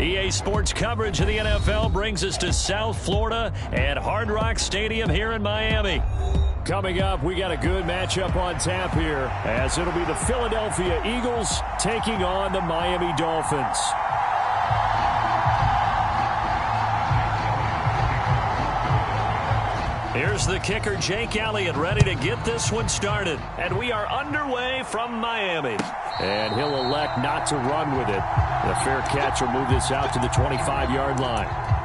EA Sports coverage of the NFL brings us to South Florida at Hard Rock Stadium here in Miami. Coming up, we got a good matchup on tap here, as it'll be the Philadelphia Eagles taking on the Miami Dolphins. Here's the kicker, Jake Elliott, ready to get this one started. And we are underway from Miami. And he'll elect not to run with it. The fair catch will move this out to the 25-yard line.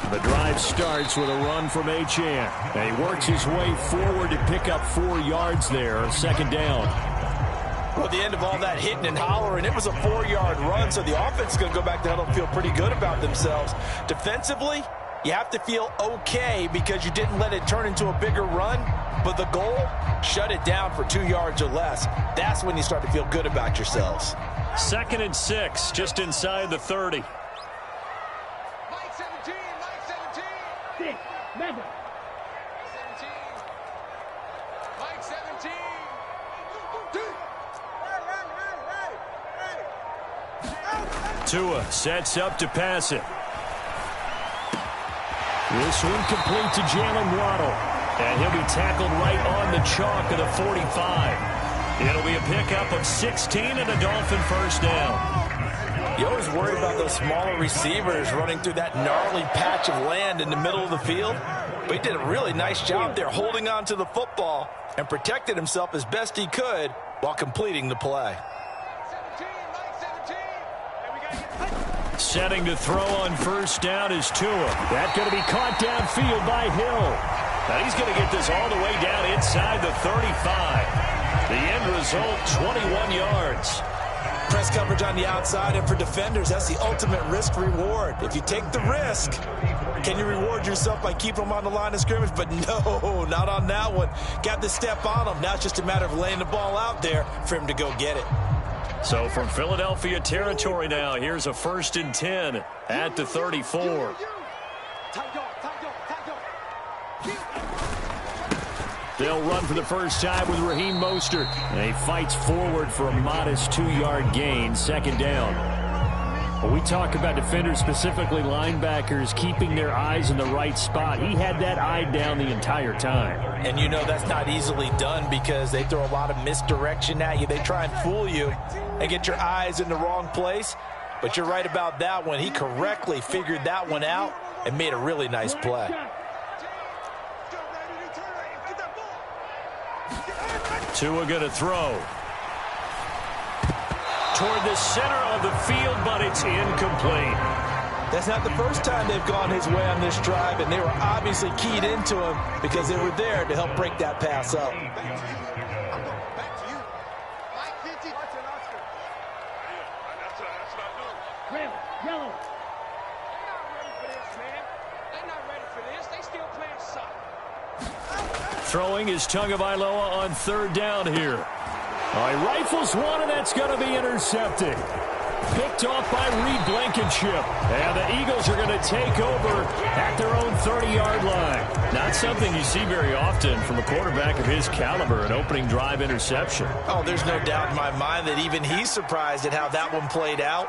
The drive starts with a run from Achane. And he works his way forward to pick up 4 yards there, second down. Well, the end of all that hitting and hollering, it was a 4-yard run, so the offense is going to go back to huddle and feel pretty good about themselves. Defensively, you have to feel okay because you didn't let it turn into a bigger run, but the goal, shut it down for 2 yards or less. That's when you start to feel good about yourselves. 2nd and 6, just inside the 30. Tua sets up to pass it. This one complete to Jalen Waddle. And he'll be tackled right on the chalk of the 45. It'll be a pickup of 16 and a Dolphin first down. You always worry about those smaller receivers running through that gnarly patch of land in the middle of the field. But he did a really nice job there holding on to the football and protected himself as best he could while completing the play. Setting to throw on first down is Tua. That's going to be caught downfield by Hill. Now he's going to get this all the way down inside the 35. The end result, 21 yards. Press coverage on the outside, and for defenders, that's the ultimate risk-reward. If you take the risk, can you reward yourself by keeping them on the line of scrimmage? But no, not on that one. Got to step on them. Now it's just a matter of laying the ball out there for him to go get it. So from Philadelphia territory now, here's a 1st and 10 at the 34. They'll run for the first time with Raheem Mostert. And he fights forward for a modest 2-yard gain, second down. When we talk about defenders, specifically linebackers, keeping their eyes in the right spot, he had that eye down the entire time. And you know that's not easily done because they throw a lot of misdirection at you. They try and fool you and get your eyes in the wrong place. But you're right about that one. He correctly figured that one out and made a really nice play. Tua going to throw. Toward the center of the field, but it's incomplete. That's not the first time they've gone his way on this drive, and they were obviously keyed into him because they were there to help break that pass up. Throwing is Tagovailoa on 3rd down here. He rifles one, and that's going to be intercepted. Picked off by Reed Blankenship. And the Eagles are going to take over at their own 30-yard line. Not something you see very often from a quarterback of his caliber, an opening drive interception. Oh, there's no doubt in my mind that even he's surprised at how that one played out.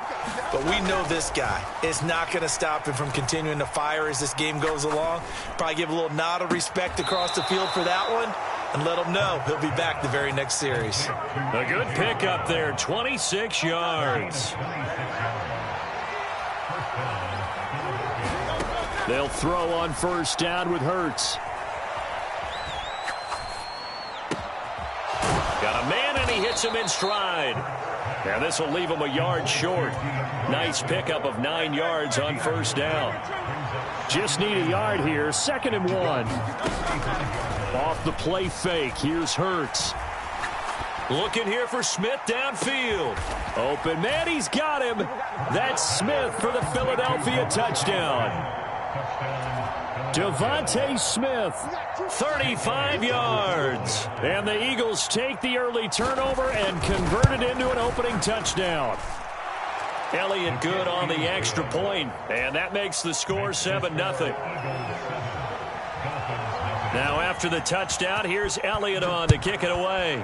But we know this guy is not going to stop him from continuing to fire as this game goes along. Probably give a little nod of respect across the field for that one. And let him know he'll be back the very next series. A good pickup there, 26 yards. They'll throw on first down with Hurts. Got a man, and he hits him in stride. Now this will leave him a yard short. Nice pickup of 9 yards on first down. Just need a yard here. 2nd and 1. Off the play fake. Here's Hurts. Looking here for Smith downfield. Open man, he's got him. That's Smith for the Philadelphia touchdown. Devontae Smith, 35 yards. And the Eagles take the early turnover and convert it into an opening touchdown. Elliott good on the extra point, and that makes the score 7-0. Now after the touchdown, here's Elliott on to kick it away.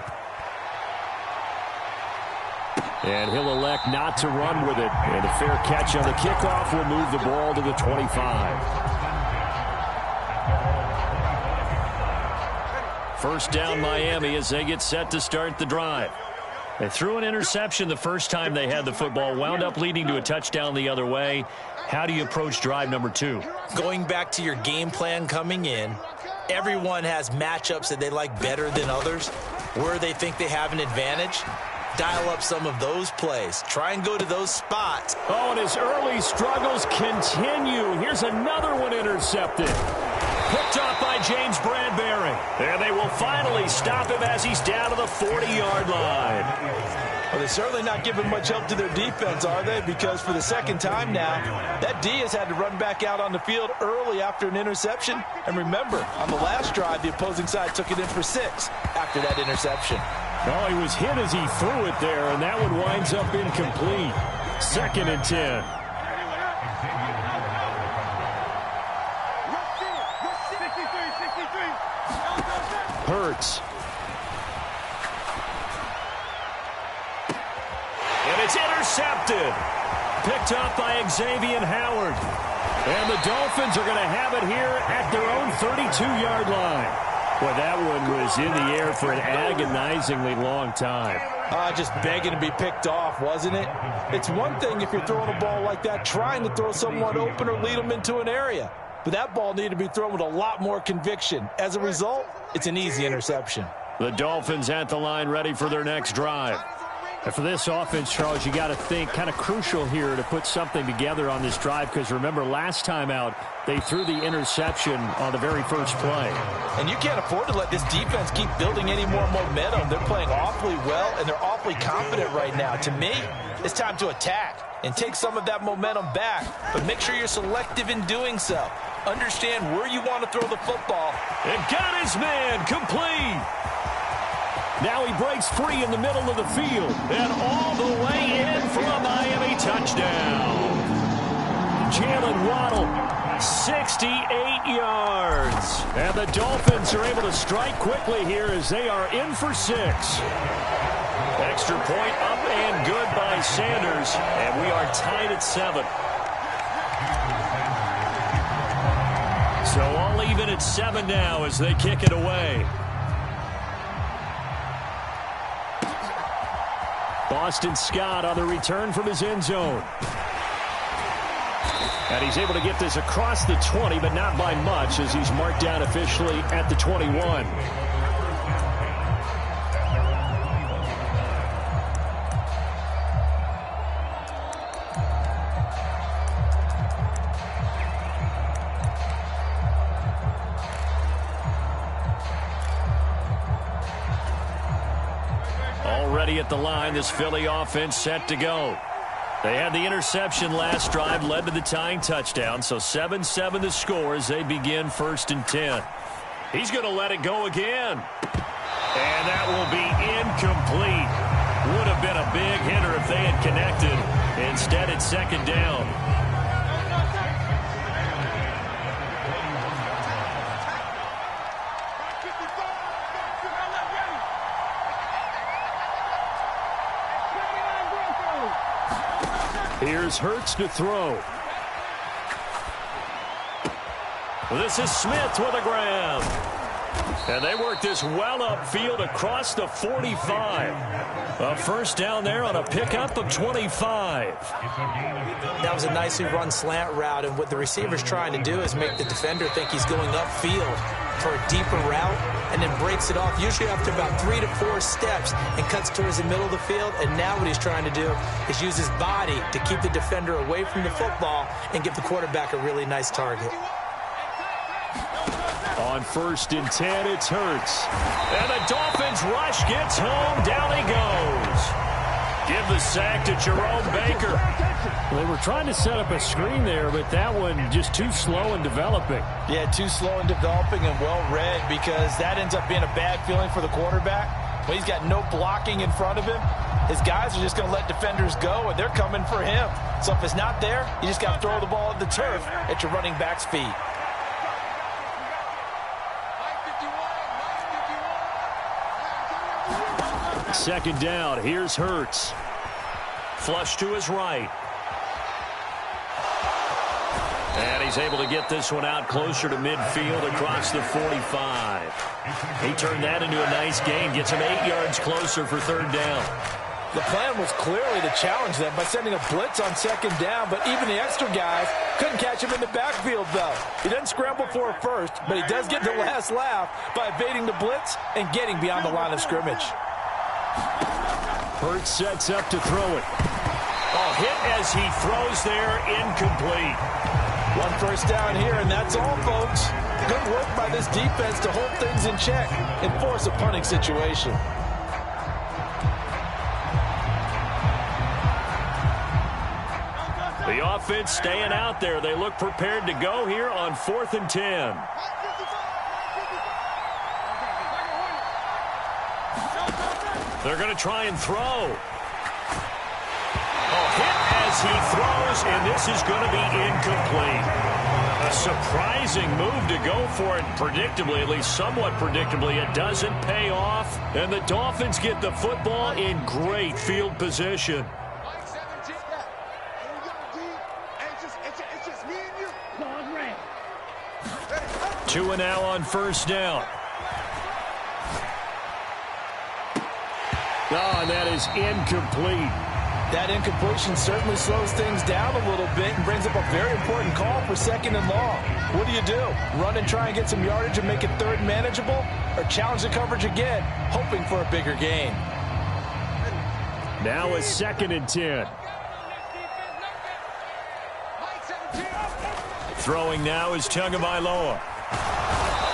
And he'll elect not to run with it. And a fair catch on the kickoff will move the ball to the 25. First down Miami as they get set to start the drive. They threw an interception the first time they had the football, wound up leading to a touchdown the other way. How do you approach drive number 2? Going back to your game plan coming in, everyone has matchups that they like better than others, where they think they have an advantage. Dial up some of those plays. Try and go to those spots. Oh, and his early struggles continue. Here's another one intercepted. Picked off by James Bradbury. And they will finally stop him as he's down to the 40-yard line. Well, they're certainly not giving much help to their defense, are they? Because for the second time now, that D has had to run back out on the field early after an interception. And remember, on the last drive, the opposing side took it in for 6 after that interception. Oh, he was hit as he threw it there, and that one winds up incomplete. 2nd and 10. Hurts. And it's intercepted. Picked up by Xavier Howard. And the Dolphins are going to have it here at their own 32-yard line. Well, that one was in the air for an agonizingly long time. Just begging to be picked off, wasn't it? It's one thing if you're throwing a ball like that, trying to throw someone open or lead them into an area. But that ball needed to be thrown with a lot more conviction. As a result, it's an easy interception. The Dolphins at the line ready for their next drive. And for this offense, Charles, you got to think kind of crucial here to put something together on this drive because remember last time out they threw the interception on the very first play. And you can't afford to let this defense keep building any more momentum. They're playing awfully well and they're awfully confident right now. To me, it's time to attack and take some of that momentum back, but make sure you're selective in doing so. Understand where you want to throw the football. And got his man complete. Now he breaks free in the middle of the field. And all the way in for a Miami touchdown. Jalen Waddle, 68 yards. And the Dolphins are able to strike quickly here as they are in for 6. Extra point up and good by Sanders. And we are tied at 7. So all even at 7 now as they kick it away. Boston Scott on the return from his end zone. And he's able to get this across the 20, but not by much as he's marked down officially at the 21. Already at the line, this Philly offense set to go. They had the interception last drive, led to the tying touchdown, so 7-7 the score as they begin 1st and 10. He's going to let it go again. And that will be incomplete. Would have been a big hitter if they had connected. Instead, it's 2nd down. Here's Hurts to throw. This is Smith with a grab. And they work this well upfield across the 45. A first down there on a pickup of 25. That was a nicely run slant route, and what the receiver's trying to do is make the defender think he's going upfield. for a deeper route and then breaks it off, usually after about 3 to 4 steps, and cuts towards the middle of the field. And now what he's trying to do is use his body to keep the defender away from the football and give the quarterback a really nice target. On 1st and 10, it's Hurts. And the Dolphins rush gets home. Down he goes. Give the sack to Jerome Baker. They were trying to set up a screen there, but that one just too slow in developing. Yeah, too slow in developing and well read, because that ends up being a bad feeling for the quarterback. When he's got no blocking in front of him, his guys are just going to let defenders go, and they're coming for him. So if it's not there, you just got to throw the ball at the turf at your running back's feet. Second down, here's Hurts. Flush to his right. And he's able to get this one out closer to midfield across the 45. He turned that into a nice gain, gets him 8 yards closer for 3rd down. The plan was clearly to challenge them by sending a blitz on 2nd down, but even the extra guys couldn't catch him in the backfield, though. He doesn't scramble for it first, but he does get the last laugh by evading the blitz and getting beyond the line of scrimmage. Hurts sets up to throw it. Oh, hit as he throws there, incomplete. 1 first down here, and that's all, folks. Good work by this defense to hold things in check and force a punting situation. The offense staying out there. They look prepared to go here on 4th and 10. They're going to try and throw. Oh, hit as he throws, and this is going to be incomplete. A surprising move to go for it predictably, at least somewhat predictably. It doesn't pay off, and the Dolphins get the football in great field position. 2 and now on 1st down. Oh, and that is incomplete. That incompletion certainly slows things down a little bit and brings up a very important call for 2nd and long. What do? Run and try and get some yardage and make it 3rd manageable, or challenge the coverage again, hoping for a bigger gain? Now a 2nd and 10. Throwing now is Tagovailoa.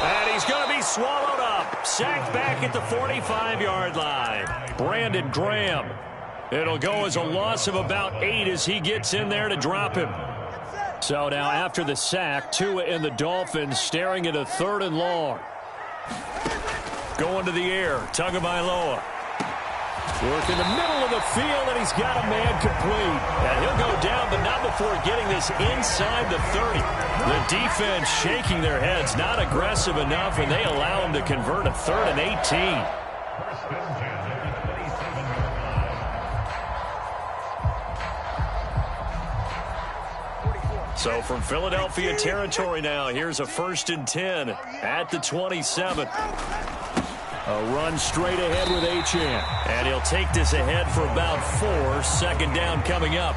And he's going to be swallowed up. Sacked back at the 45-yard line. Brandon Graham. It'll go as a loss of about 8 as he gets in there to drop him. So now after the sack, Tua and the Dolphins staring at a 3rd and long. Going to the air, Tagovailoa. Work in the middle of the field, and he's got a man complete. And he'll go down, but not before getting this inside the 30. The defense shaking their heads, not aggressive enough, and they allow him to convert a 3rd and 18. So from Philadelphia territory now, here's a 1st and 10 at the 27. A run straight ahead with Achane. And he'll take this ahead for about 4. 2nd down coming up.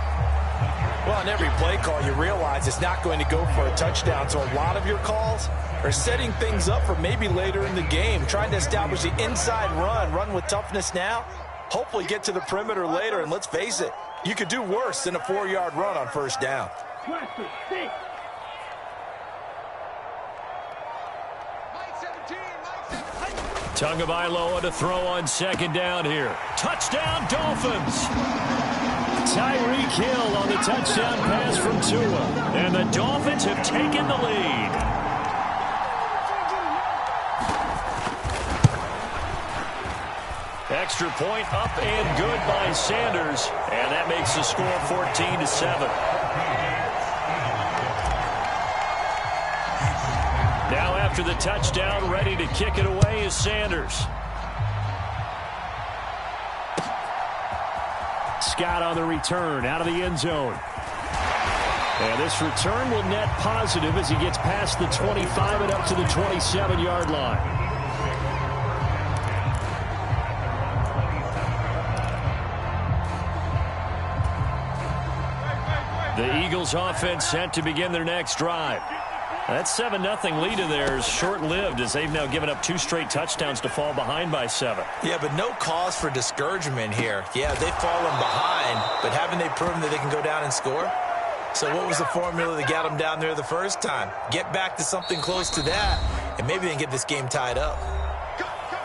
Well, on every play call, you realize it's not going to go for a touchdown. So a lot of your calls are setting things up for maybe later in the game, trying to establish the inside run with toughness now, hopefully get to the perimeter later. And let's face it, you could do worse than a 4-yard run on 1st down. Tagovailoa to throw on 2nd down here. Touchdown, Dolphins! Tyreek Hill on the touchdown pass from Tua. And the Dolphins have taken the lead. Extra point up and good by Sanders. And that makes the score 14-7. Now after the touchdown, ready to kick it away is Sanders. Scott on the return, out of the end zone. And this return will net positive as he gets past the 25 and up to the 27-yard line. The Eagles offense set to begin their next drive. That 7-0 lead of theirs short-lived as they've now given up 2 straight touchdowns to fall behind by 7. Yeah, but no cause for discouragement here. Yeah, they've fallen behind, but haven't they proven that they can go down and score? So what was the formula that got them down there the first time? Get back to something close to that, and maybe they can get this game tied up.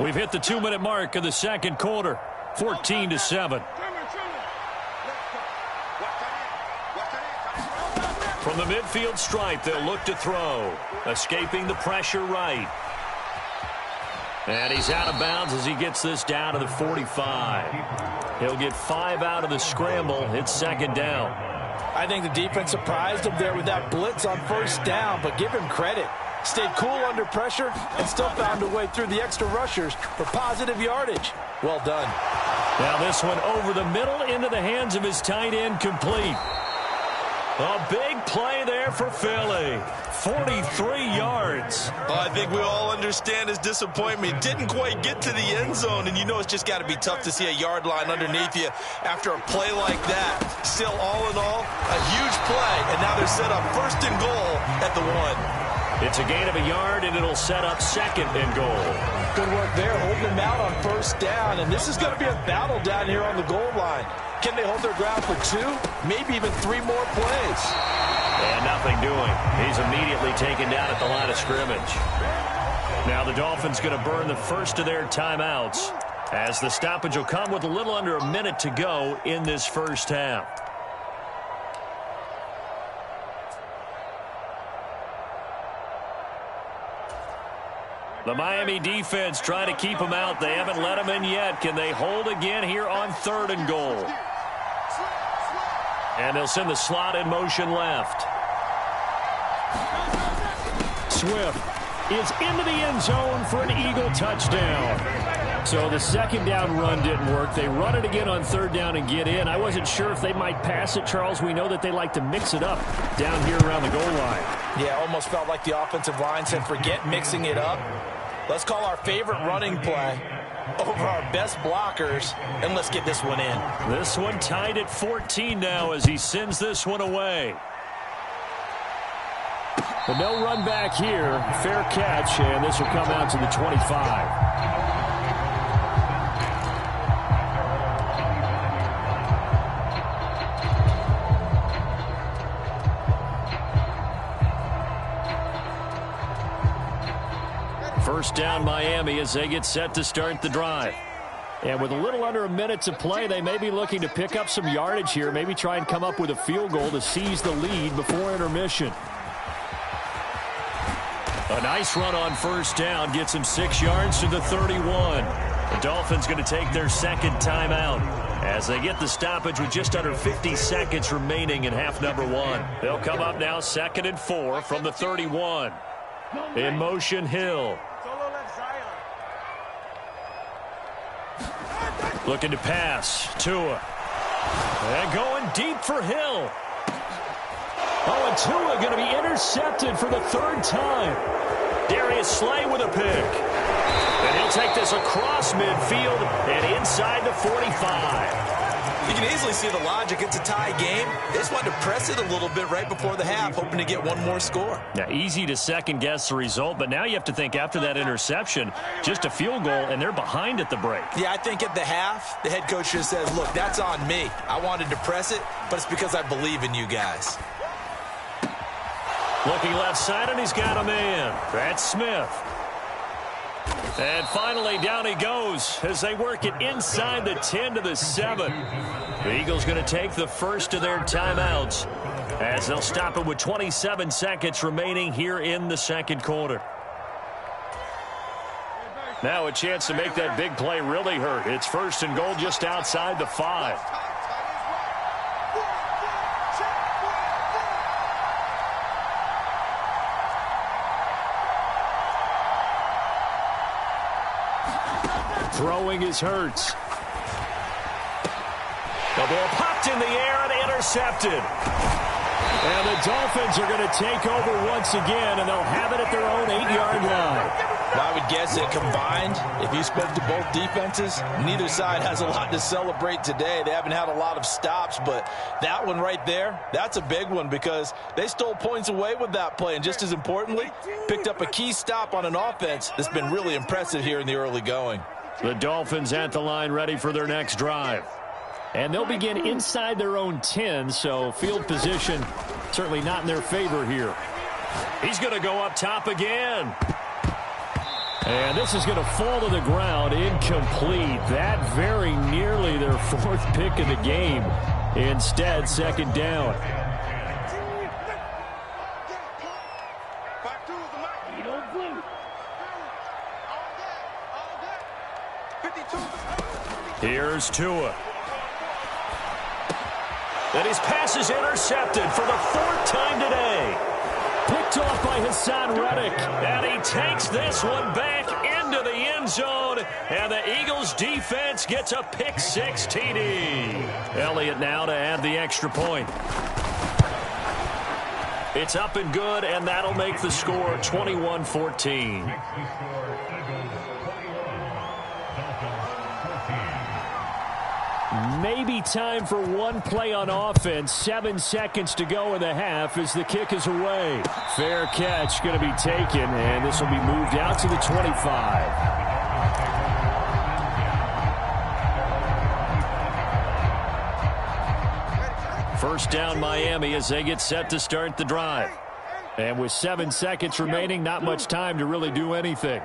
We've hit the 2-minute mark of the second quarter, 14-7. From the midfield stripe, they'll look to throw. Escaping the pressure right. And he's out of bounds as he gets this down to the 45. He'll get 5 out of the scramble. It's second down. I think the defense surprised him there with that blitz on first down, but give him credit. Stayed cool under pressure and still found a way through the extra rushers for positive yardage. Well done. Now this one over the middle into the hands of his tight end, complete. A big play there for Philly. 43 yards. I think we all understand his disappointment. Didn't quite get to the end zone, and you know it's just got to be tough to see a yard line underneath you after a play like that. Still, all in all, a huge play, and now they're set up first and goal at the 1. It's a gain of a yard, and it'll set up second and goal. Good work there, holding him out on first down, and this is going to be a battle down here on the goal line. Can they hold their ground for 2, maybe even 3 more plays? And nothing doing. He's immediately taken down at the line of scrimmage. Now the Dolphins going to burn the first of their timeouts as the stoppage will come with a little under a minute to go in this first half. The Miami defense trying to keep them out. They haven't let them in yet. Can they hold again here on 3rd and goal? And they'll send the slot in motion left. Swift is into the end zone for an Eagle touchdown. So the second down run didn't work. They run it again on 3rd down and get in. I wasn't sure if they might pass it, Charles. We know that they like to mix it up down here around the goal line. Yeah, almost felt like the offensive line said, forget mixing it up. Let's call our favorite running play over our best blockers, and let's get this one in. This one tied at 14 now as he sends this one away. But no run back here. Fair catch, and this will come out to the 25. First down Miami as they get set to start the drive. And with a little under a minute to play, they may be looking to pick up some yardage here, maybe try and come up with a field goal to seize the lead before intermission. A nice run on first down gets him 6 yards to the 31. The Dolphins going to take their second timeout as they get the stoppage with just under 50 seconds remaining in half number 1. They'll come up now 2nd and 4 from the 31. In motion, Hill. Looking to pass. Tua. And going deep for Hill. Oh, and Tua going to be intercepted for the 3rd time. Darius Slay with a pick. And he'll take this across midfield and inside the 45. You can easily see the logic. It's a tie game. They just wanted to press it a little bit right before the half, hoping to get one more score. Now, easy to second-guess the result, but now you have to think after that interception, just a field goal, and they're behind at the break. Yeah, I think at the half, the head coach just says, look, that's on me. I wanted to press it, but it's because I believe in you guys. Looking left side, and he's got a man. That's Smith. And finally, down he goes as they work it inside the 10 to the 7. The Eagles going to take the first of their timeouts as they'll stop it with 27 seconds remaining here in the second quarter. Now a chance to make that big play really hurt. It's 1st and goal just outside the 5. Throwing is Hurts. The ball popped in the air and intercepted. And the Dolphins are going to take over once again, and they'll have it at their own 8-yard line. Well, I would guess that combined, if you spoke to both defenses, neither side has a lot to celebrate today. They haven't had a lot of stops, but that one right there, that's a big one because they stole points away with that play. And just as importantly, picked up a key stop on an offense that's been really impressive here in the early going. The Dolphins at the line ready for their next drive. And they'll begin inside their own 10, so field position certainly not in their favor here. He's going to go up top again. And this is going to fall to the ground, incomplete. That very nearly their fourth pick of the game. Instead, second down. Here's Tua. And his pass is intercepted for the fourth time today. Picked off by Hassan Reddick. And he takes this one back into the end zone. And the Eagles defense gets a pick-6 TD. Elliott now to add the extra point. It's up and good, and that'll make the score 21-14. Maybe time for one play on offense. 7 seconds to go in the half as the kick is away. Fair catch going to be taken, and this will be moved out to the 25. First down Miami as they get set to start the drive. And with 7 seconds remaining, not much time to really do anything.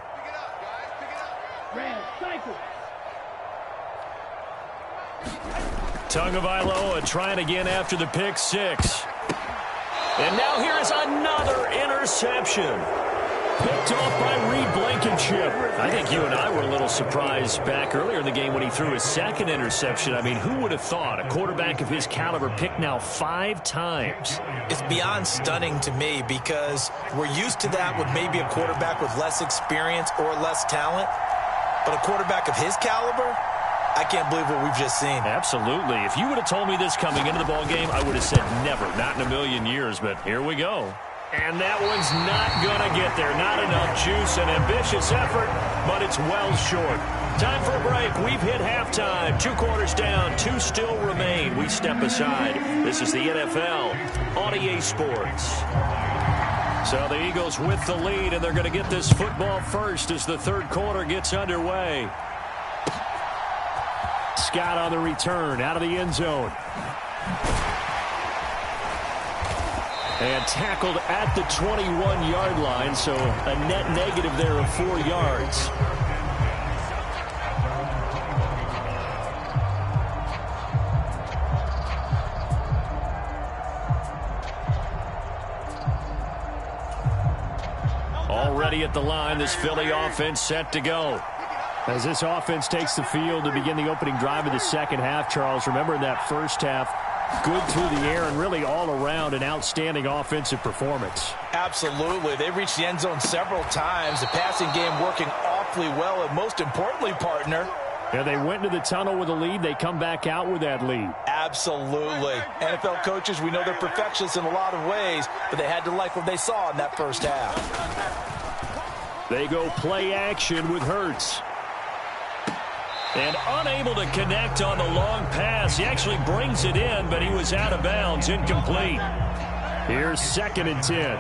Tagovailoa trying again after the pick 6. And now here is another interception. Picked off by Reed Blankenship. I think you and I were a little surprised back earlier in the game when he threw his second interception. I mean, who would have thought a quarterback of his caliber picked now 5 times? It's beyond stunning to me because we're used to that with maybe a quarterback with less experience or less talent. But a quarterback of his caliber, I can't believe what we've just seen. Absolutely. If you would have told me this coming into the ball game, I would have said never, not in a million years. But here we go. And that one's not going to get there. Not enough juice, an ambitious effort, but it's well short. Time for a break. We've hit halftime. 2 quarters down, 2 still remain. We step aside. This is the NFL on EA Sports. So the Eagles with the lead, and they're going to get this football first as the third quarter gets underway. Scott on the return, out of the end zone. And tackled at the 21-yard line, so a net negative there of 4 yards. Already at the line, this Philly offense set to go. As this offense takes the field to begin the opening drive of the second half, Charles, remember in that first half, good through the air and really all around an outstanding offensive performance. Absolutely. They reached the end zone several times. The passing game working awfully well, and most importantly, partner, yeah, they went into the tunnel with a lead. They come back out with that lead. Absolutely. NFL coaches, we know they're perfectionists in a lot of ways, but they had to like what they saw in that first half. They go play action with Hurts. And unable to connect on the long pass. He actually brings it in, but he was out of bounds, incomplete. Here's 2nd and 10.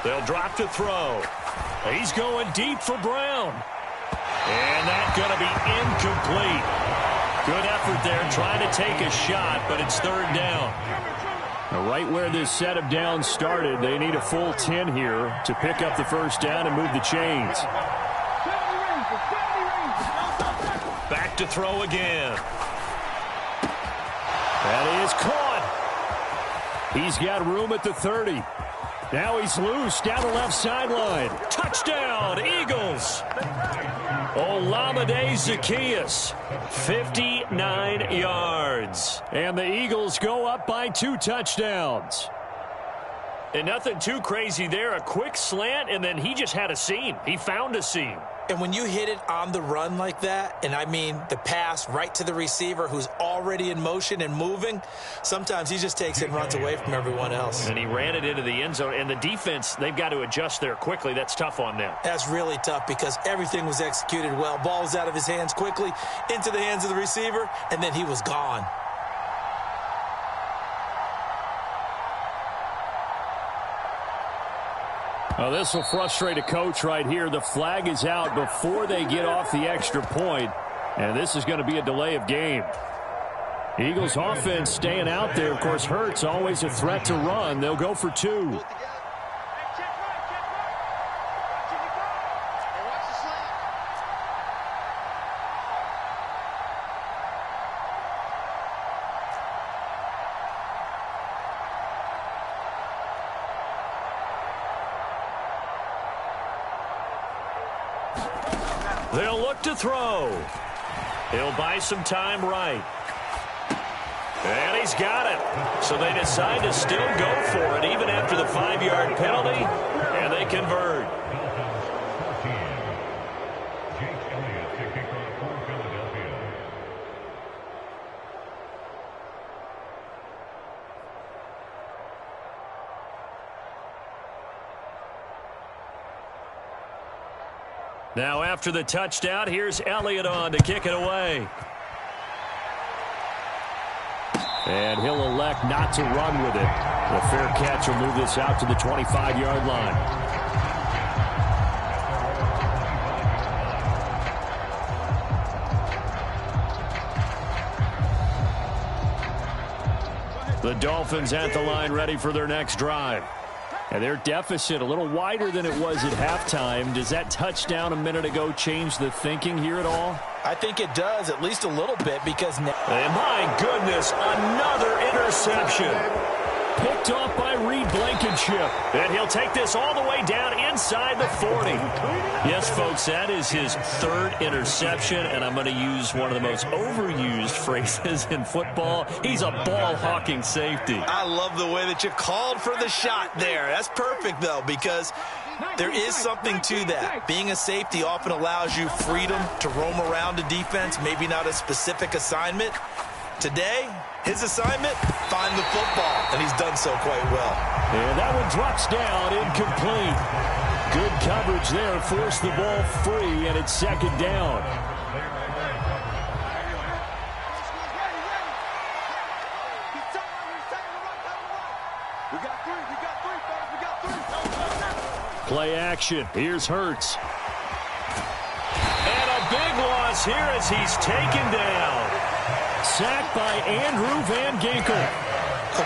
They'll drop to throw. He's going deep for Brown. And that's going to be incomplete. Good effort there trying to take a shot, but it's 3rd down. Right where this set of downs started, they need a full 10 here to pick up the first down and move the chains. Back to throw again. That is caught. He's got room at the 30. Now he's loose down the left sideline. Touchdown, Eagles. Olamide Zaccheaus, 59 yards. And the Eagles go up by 2 touchdowns. And nothing too crazy there. A quick slant, and then he just had a seam. He found a seam. And when you hit it on the run like that, and I mean the pass right to the receiver who's already in motion and moving, sometimes he just takes it and runs away from everyone else. And he ran it into the end zone. And the defense, they've got to adjust there quickly. That's tough on them. That's really tough because everything was executed well. Ball was out of his hands quickly, into the hands of the receiver, and then he was gone. Well, this will frustrate a coach right here. The flag is out before they get off the extra point, and this is going to be a delay of game. Eagles offense staying out there. Of course, Hurts always a threat to run. They'll go for 2. They'll look to throw. He'll buy some time right. And he's got it. So they decide to still go for it even after the 5-yard penalty, and they convert. Now after the touchdown, here's Elliott on to kick it away. And he'll elect not to run with it. The fair catch will move this out to the 25-yard line. The Dolphins at the line ready for their next drive. And their deficit a little wider than it was at halftime. Does that touchdown a minute ago change the thinking here at all? I think it does, at least a little bit, because now... And my goodness, another interception. Picked off by Reed Blankenship. And he'll take this all the way down inside the 40. Yes, folks, that is his 3rd interception, and I'm going to use one of the most overused phrases in football. He's a ball-hawking safety. I love the way that you called for the shot there. That's perfect, though, because there is something to that. Being a safety often allows you freedom to roam around a defense, maybe not a specific assignment. Today, his assignment, find the football, and he's done so quite well. And that one drops down, incomplete. Good coverage there, forced the ball free, and it's 2nd down. Play action. Here's Hurts. And a big loss here as he's taken down. Sacked by Andrew Van Ginkel.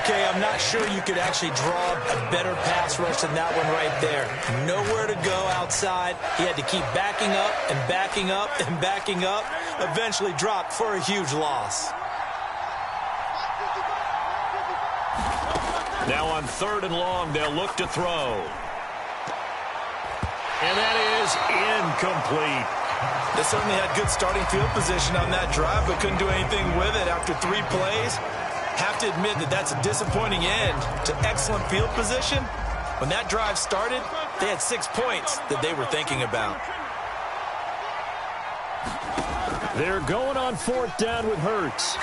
Okay, I'm not sure you could actually draw a better pass rush than that one right there. Nowhere to go outside. He had to keep backing up and backing up and backing up. Eventually dropped for a huge loss. Now on 3rd and long, they'll look to throw. And that is incomplete. They certainly had good starting field position on that drive, but couldn't do anything with it after 3 plays. Have to admit that that's a disappointing end to excellent field position. When that drive started, they had 6 points that they were thinking about. They're going on 4th down with Hurts.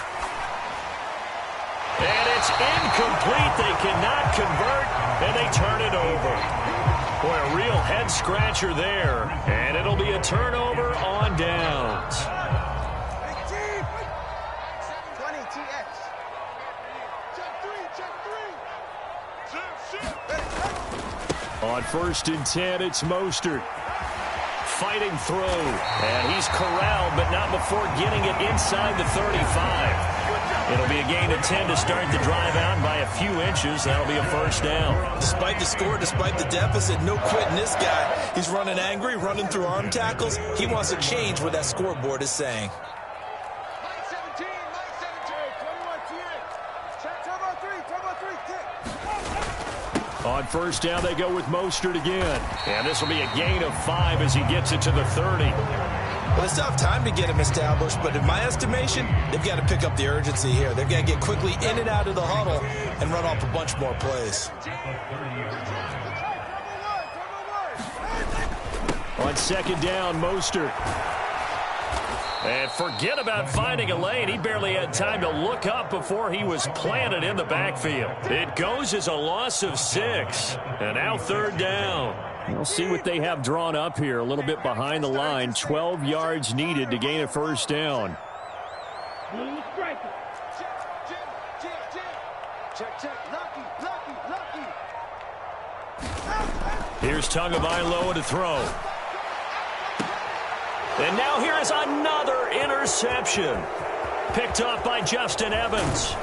And it's incomplete. They cannot convert, and they turn it over. Boy, a real head-scratcher there. And it'll be a turnover on downs. On 1st and 10, it's Mostert. Fighting through. And he's corralled, but not before getting it inside the 35. It'll be a gain of 10 to start the drive out by a few inches. That'll be a 1st down. Despite the score, despite the deficit, no quitting this guy. He's running angry, running through arm tackles. He wants to change what that scoreboard is saying. On 1st down, they go with Mostert again. And this will be a gain of 5 as he gets it to the 30. Well, it's tough time to get him established, but in my estimation, they've got to pick up the urgency here. They've got to get quickly in and out of the huddle and run off a bunch more plays. On second down, Mostert. And forget about finding a lane. He barely had time to look up before he was planted in the backfield. It goes as a loss of 6. And now third down. We'll see what they have drawn up here. A little bit behind the line. 12 yards needed to gain a first down. Here's Tagovailoa to throw. And now here is another interception. Picked off by Justin Evans.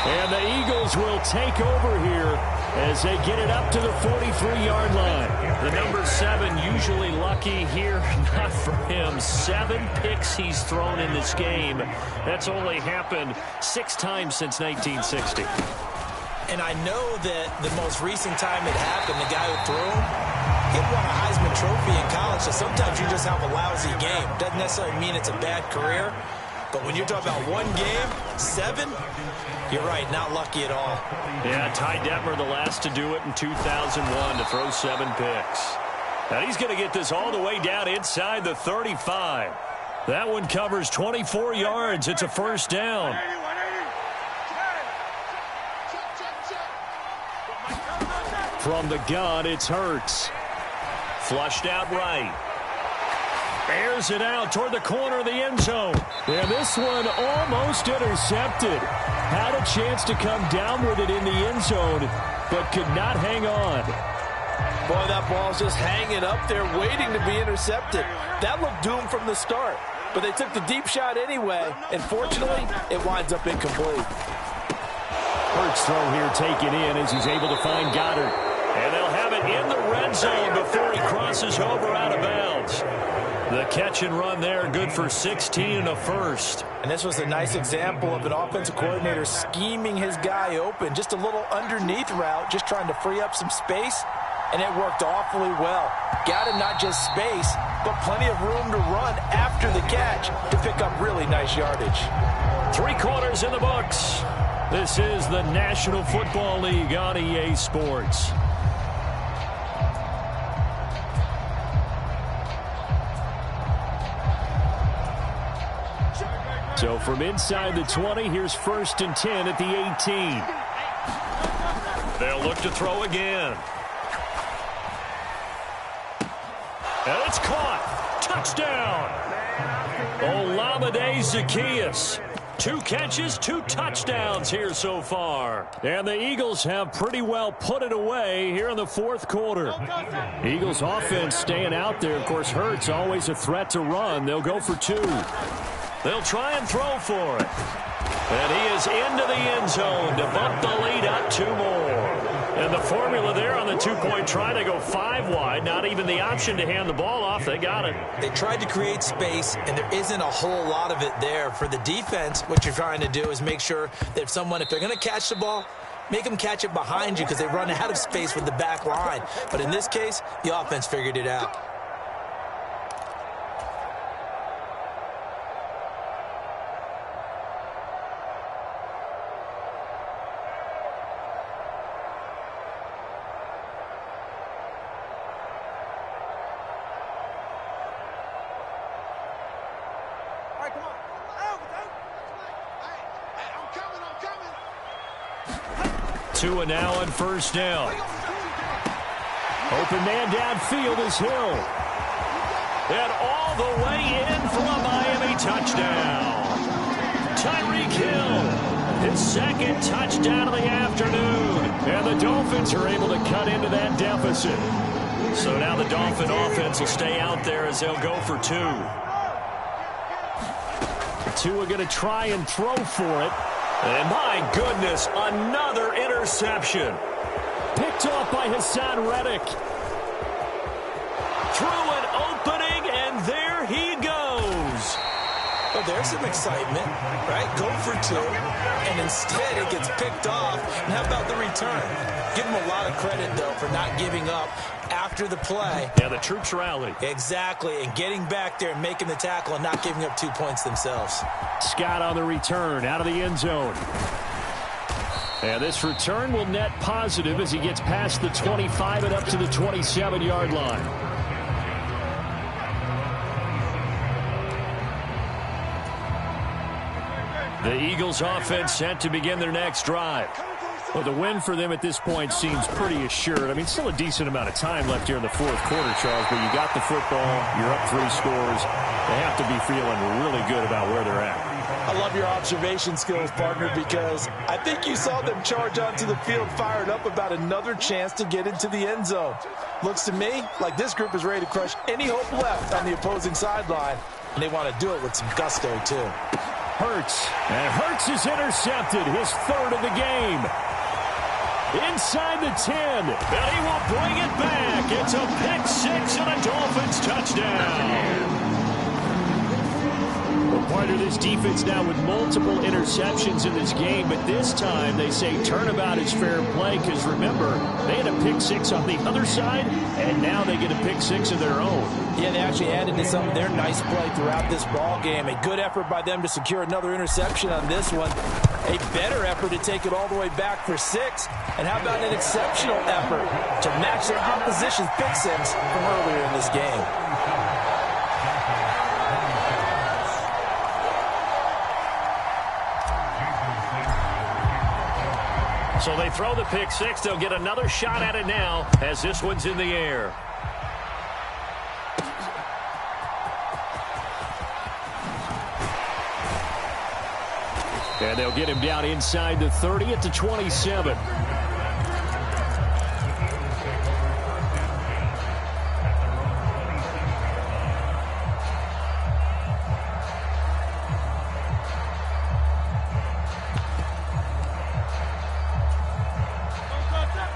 And the Eagles will take over here as they get it up to the 43-yard line. The number 7 usually lucky here. Not for him. 7 picks he's thrown in this game. That's only happened 6 times since 1960. And I know that the most recent time it happened, the guy who threw him, he won a Heisman Trophy in college, so sometimes you just have a lousy game. Doesn't necessarily mean it's a bad career, but when you're talking about one game, 7, you're right, not lucky at all. Yeah, Ty Detmer, the last to do it in 2001, to throw 7 picks. Now he's going to get this all the way down inside the 35. That one covers 24 yards. It's a first down. From the gun, it's Hurts. Flushed out right. Airs it out toward the corner of the end zone. And this one almost intercepted. Had a chance to come down with it in the end zone, but could not hang on. Boy, that ball's just hanging up there waiting to be intercepted. That looked doomed from the start. But they took the deep shot anyway, and fortunately, it winds up incomplete. Hurts throw here taken in as he's able to find Goddard. And they'll have it in the red zone before he crosses over out of bounds. The catch and run there, good for 16 and a first. And this was a nice example of an offensive coordinator scheming his guy open. Just a little underneath route, just trying to free up some space. And it worked awfully well. Got him not just space, but plenty of room to run after the catch to pick up really nice yardage. 3 quarters in the books. This is the National Football League on EA Sports. So from inside the 20, here's 1st and 10 at the 18. They'll look to throw again. And it's caught. Touchdown. Olamide Zaccheaus. 2 catches, 2 touchdowns here so far. And the Eagles have pretty well put it away here in the 4th quarter. Eagles offense staying out there. Of course, Hurts always a threat to run. They'll go for 2. They'll try and throw for it. And he is into the end zone to bump the lead up 2 more. And the formula there on the 2-point try to go 5 wide. Not even the option to hand the ball off. They got it. They tried to create space, and there isn't a whole lot of it there. For the defense, what you're trying to do is make sure that if they're going to catch the ball, make them catch it behind you because they run out of space with the back line. But in this case, the offense figured it out. Tua now on 1st down. Open man downfield is Hill. And all the way in for a Miami touchdown. Tyreek Hill, his 2nd touchdown of the afternoon. And the Dolphins are able to cut into that deficit. So now the Dolphin offense will stay out there as they'll go for 2. Tua going to try and throw for it. And my goodness, another interception. Picked off by Hassan Reddick. Through an opening, and there he goes. Well, there's some excitement, right? Go for 2, and instead it gets picked off. And how about the return? Give him a lot of credit, though, for not giving up after the play. Yeah, the troops rallied. Exactly, and getting back there and making the tackle and not giving up 2 points themselves. Scott on the return, out of the end zone. And this return will net positive as he gets past the 25 and up to the 27-yard line. The Eagles offense set to begin their next drive. Well, the win for them at this point seems pretty assured. I mean, still a decent amount of time left here in the fourth quarter, Charles, but you got the football, you're up 3 scores. They have to be feeling really good about where they're at. I love your observation skills, partner, because I think you saw them charge onto the field fired up about another chance to get into the end zone. Looks to me like this group is ready to crush any hope left on the opposing sideline, and they want to do it with some gusto, too. Hurts, and Hurts is intercepted, his 3rd of the game. Inside the 10, and he will bring it back. It's a pick-6 and a Dolphins touchdown. Part of this defense now with multiple interceptions in this game, but this time they say turnabout is fair play because, remember, they had a pick-6 on the other side, and now they get a pick-6 of their own. Yeah, they actually added to some of their nice play throughout this ball game. A good effort by them to secure another interception on this one. A better effort to take it all the way back for 6. And how about an exceptional effort to match their opposition's pick-6 from earlier in this game? So they throw the pick-6. They'll get another shot at it now as this one's in the air. And they'll get him down inside the 30 at the 27.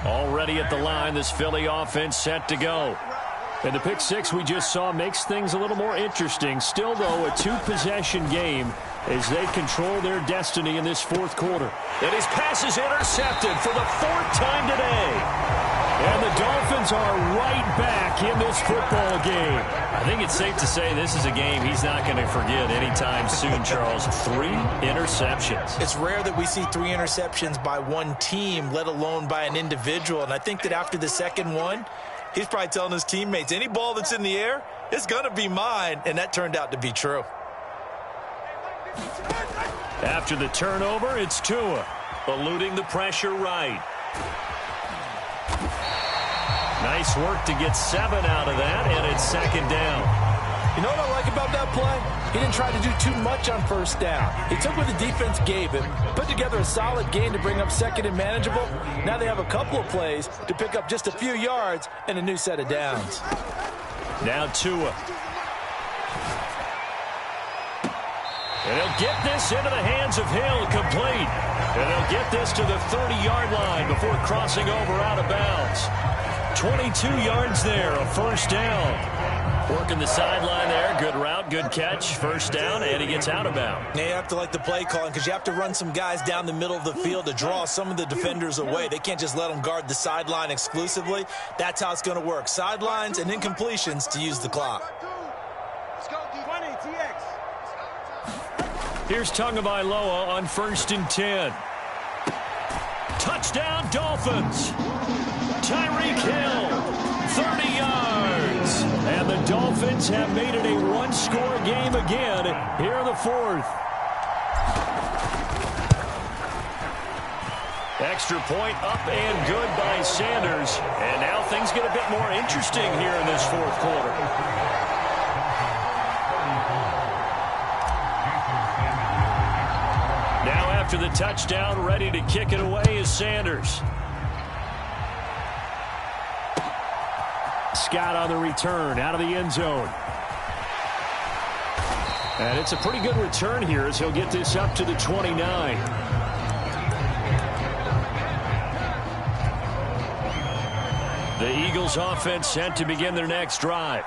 Already at the line, this Philly offense set to go. And the pick-6 we just saw makes things a little more interesting. Still, though, a 2-possession game as they control their destiny in this fourth quarter. And his pass is intercepted for the 4th time today. And the Dolphins are right back in this football game. I think it's safe to say this is a game he's not going to forget anytime soon, Charles. 3 interceptions. It's rare that we see 3 interceptions by one team, let alone by an individual. And I think that after the second one, he's probably telling his teammates, any ball that's in the air, it's going to be mine. And that turned out to be true. After the turnover, it's Tua, eluding the pressure right. Nice work to get 7 out of that, and it's 2nd down. You know what I like about that play? He didn't try to do too much on 1st down. He took what the defense gave him, put together a solid game to bring up 2nd and manageable. Now they have a couple of plays to pick up just a few yards and a new set of downs. Now Tua. And he'll get this into the hands of Hill, complete. And he'll get this to the 30-yard line before crossing over out of bounds. 22 yards there, a 1st down. Working the sideline there, good route, good catch, 1st down, and he gets out of bounds. Now you have to like the play calling because you have to run some guys down the middle of the field to draw some of the defenders away. They can't just let them guard the sideline exclusively. That's how it's going to work. Sidelines and incompletions to use the clock. Here's Tagovailoa on 1st and 10. Touchdown, Dolphins. Tyreek Hill, 30 yards. And the Dolphins have made it a 1-score game again here in the 4th. Extra point up and good by Sanders. And now things get a bit more interesting here in this 4th quarter. After the touchdown, ready to kick it away is Sanders. Scott on the return, out of the end zone. And it's a pretty good return here as he'll get this up to the 29. The Eagles offense set to begin their next drive.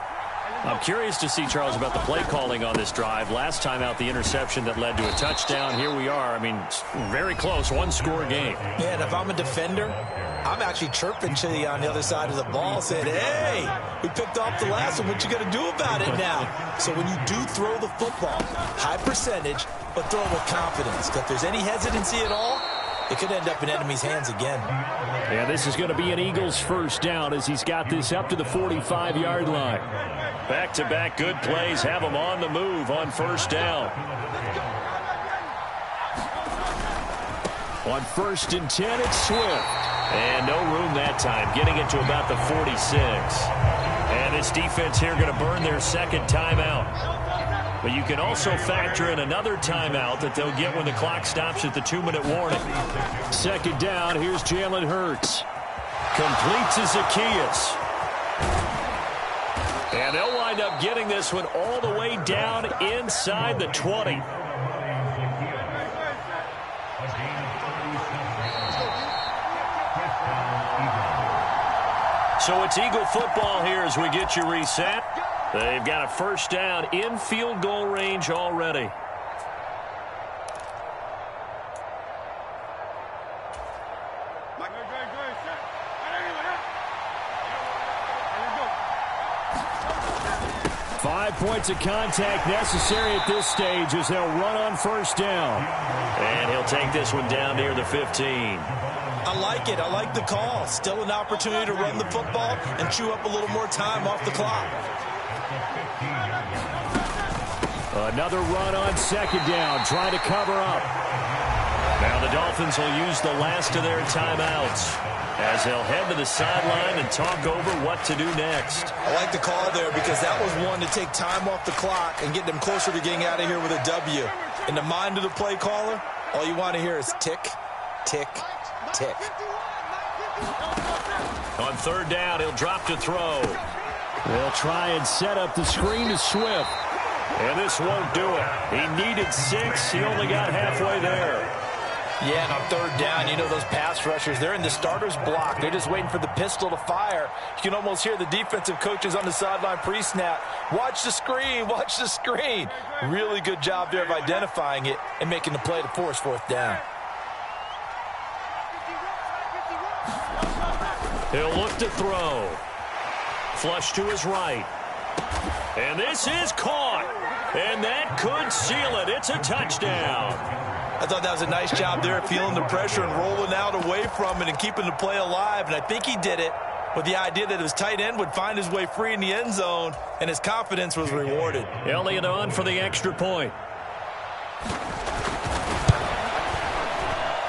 I'm curious to see, Charles, about the play calling on this drive. Last time out, the interception that led to a touchdown. Here we are. I mean, very close, 1-score game. Yeah, and if I'm a defender, I'm actually chirping to you on the other side of the ball, saying, hey, we picked off the last one. What you going to do about it now? So when you do throw the football, high percentage, but throw it with confidence. Because if there's any hesitancy at all, it could end up in enemy's hands again. Yeah, this is going to be an Eagles 1st down as he's got this up to the 45-yard line. Back-to-back good plays have him on the move on 1st down. On 1st and 10, it's Swift. And no room that time, getting it to about the 46. And this defense here going to burn their second timeout. But you can also factor in another timeout that they'll get when the clock stops at the 2-minute warning. Second down, here's Jalen Hurts. Completes to Zacchaeus. And they'll wind up getting this one all the way down inside the 20. So it's Eagle football here as we get you reset. They've got a first down in field goal range already. Five points of contact necessary at this stage as they'll run on first down. And he'll take this one down near the 15. I like it. I like the call. Still an opportunity to run the football and chew up a little more time off the clock. Another run on second down, trying to cover up. Now the Dolphins will use the last of their timeouts as they'll head to the sideline and talk over what to do next. I like the call there because that was one to take time off the clock and get them closer to getting out of here with a W. In the mind of the play caller, all you want to hear is tick, tick, tick. On third down, he'll drop to throw. They'll try and set up the screen to Swift. And this won't do it. He needed 6. He only got halfway there. Yeah, and on third down, you know those pass rushers, they're in the starter's block. They're just waiting for the pistol to fire. You can almost hear the defensive coaches on the sideline pre-snap. Watch the screen, watch the screen. Really good job there of identifying it and making the play to force fourth down. He'll look to throw. Flush to his right. And this is caught. And that could seal it. It's a touchdown. I thought that was a nice job there, feeling the pressure and rolling out away from it and keeping the play alive. And I think he did it with the idea that his tight end would find his way free in the end zone, and his confidence was rewarded. Elliott on for the extra point.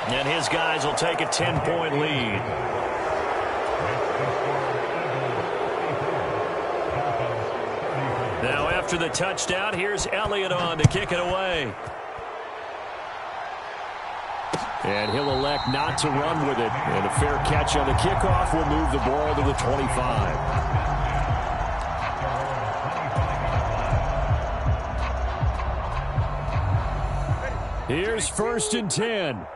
And his guys will take a 10-point lead. Now after the touchdown, here's Elliott on to kick it away. And he'll elect not to run with it. And a fair catch on the kickoff will move the ball to the 25. Here's 1st and 10.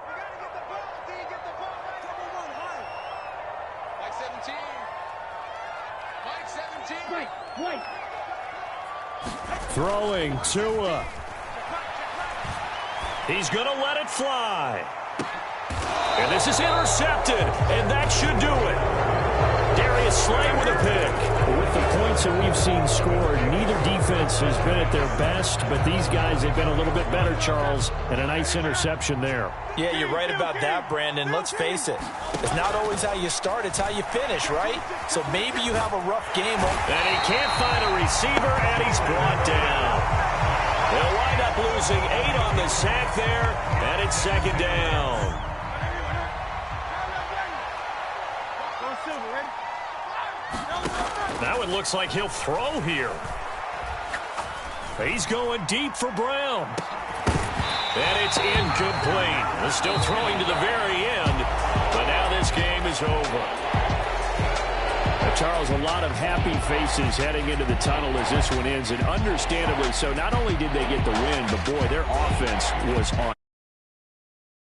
Throwing Tua. He's going to let it fly. And this is intercepted, and that should do it. Darius Slay with a pick. With the points that we've seen scored, neither defense has been at their best, but these guys have been a little bit better, Charles, and a nice interception there. Yeah, you're right about that, Brandon. Let's face it. It's not always how you start, it's how you finish, right? So maybe you have a rough game. And he can't find a receiver, and he's brought down. They'll wind up losing 8 on the sack there, and it's second down. Now it looks like he'll throw here. He's going deep for Brown. And it's incomplete. They're still throwing to the very end, but now this game is over. Now, Charles, a lot of happy faces heading into the tunnel as this one ends, and understandably so. Not only did they get the win, but boy, their offense was on.